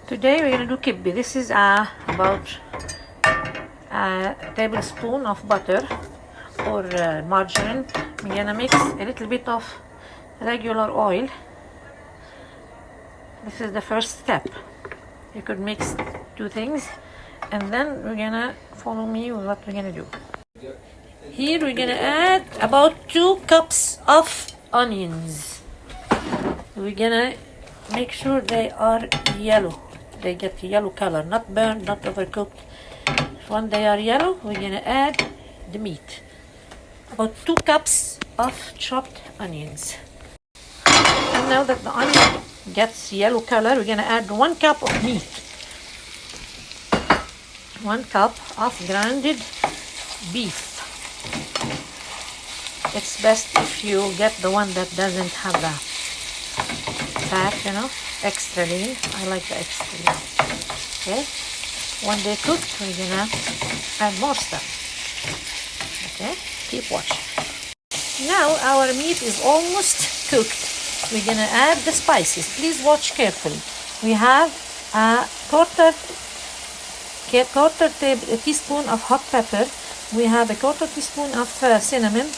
Today we're gonna do kibbeh. This is about a tablespoon of butter or margarine. We're gonna mix a little bit of regular oil. This is the first step. You could mix two things, and then we're gonna follow me with what we're gonna do. Here we're gonna add about 2 cups of onions. We're gonna make sure they are yellow. They get yellow color, not burned, not overcooked. When they are yellow, we're gonna add the meat. About 2 cups of chopped onions. And now that the onion gets yellow color, we're gonna add 1 cup of meat. 1 cup of grounded beef. It's best if you get the one that doesn't have the fat, extra lean. I like the extra lean. Okay, when they cook, we're gonna add more stuff. Okay, keep watching. Now our meat is almost cooked. We're gonna add the spices. Please watch carefully. We have a quarter teaspoon of hot pepper. We have a quarter teaspoon of cinnamon,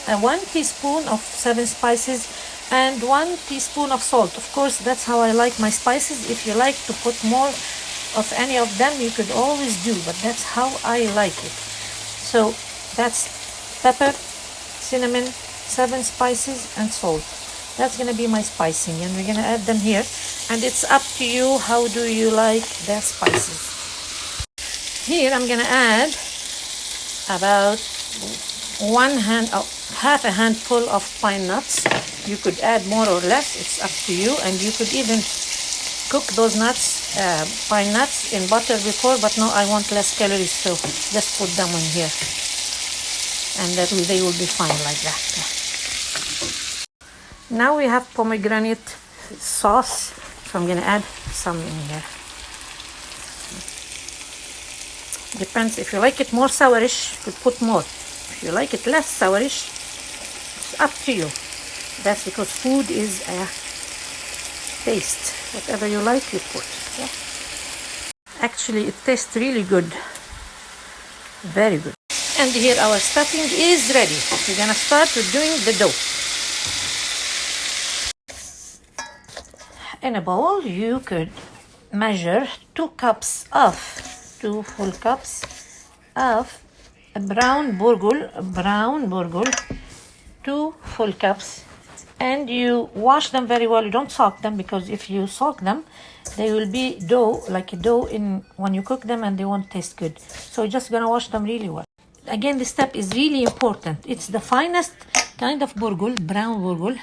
1 teaspoon of 7 spices, and 1 teaspoon of salt. Of course, that's how I like my spices. If you like to put more of any of them, you could always do, but that's how I like it. So that's pepper, cinnamon, 7 spices, and salt. That's gonna be my spicing, and we're gonna add them here. And it's up to you, how do you like the spices. Here I'm gonna add about half a handful of pine nuts. You could add more or less, it's up to you, and you could even cook those nuts, pine nuts, in butter before, but no, I want less calories, so just put them in here, and they will be fine like that. Now we have pomegranate sauce, so I'm gonna add some in here. Depends, if you like it more sourish, you could put more. If you like it less sourish, it's up to you. That's because food is a taste. Whatever you like, you put. Okay? Actually, it tastes really good. Very good. And here our stuffing is ready. We're gonna start with doing the dough. In a bowl, you could measure 2 full cups of brown burgul, 2 full cups, and you wash them very well. You don't soak them, because if you soak them, they will be dough, like a dough when you cook them, and they won't taste good. So you're just gonna wash them really well. Again, this step is really important. It's the finest kind of burgul, brown burgul.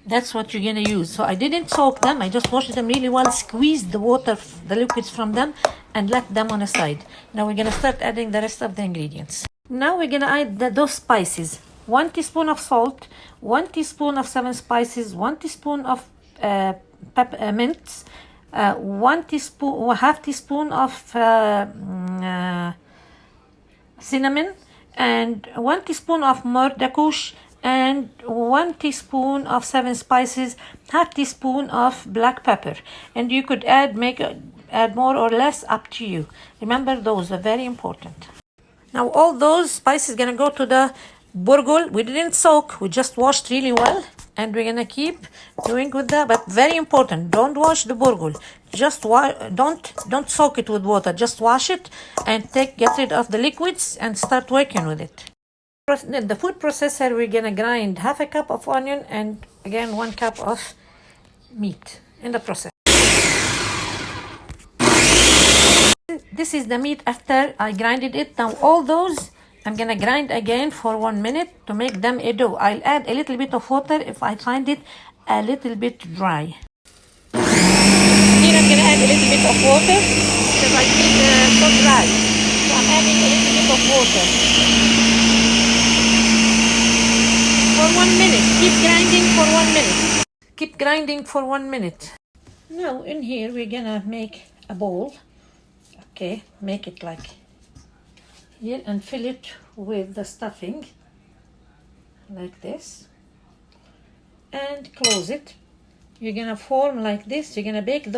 That's what you're gonna use. So I didn't soak them, I just washed them really well, squeezed the water, the liquids from them, and left them on a side. Now we're gonna start adding the rest of the ingredients. Now we're gonna add those spices. 1 teaspoon of salt, 1 teaspoon of 7 spices, 1 teaspoon of mint, 1/2 teaspoon of cinnamon, and 1 teaspoon of mordekush, and 1 teaspoon of 7 spices, 1/2 teaspoon of black pepper. And you could add more or less, up to you. Remember, those are very important. Now all those spices gonna go to the burgul. We didn't soak, we just washed really well, and we're gonna keep doing with that. But very important, don't wash the burgul. Just don't soak it with water. Just wash it and get rid of the liquids and start working with it. The food processor, we're gonna grind 1/2 cup of onion and again 1 cup of meat in the processor. This is the meat after I grinded it. Now all those I'm gonna grind again for 1 minute to make them a dough. I'll add a little bit of water if I find it a little bit dry. Here I'm gonna add a little bit of water because I think it's so dry. So I'm adding a little bit of water. For 1 minute. Keep grinding for 1 minute. Keep grinding for 1 minute. Now in here we're gonna make a bowl. Okay, make it like here and fill it with the stuffing like this and close it. You're gonna form like this. You're gonna bake those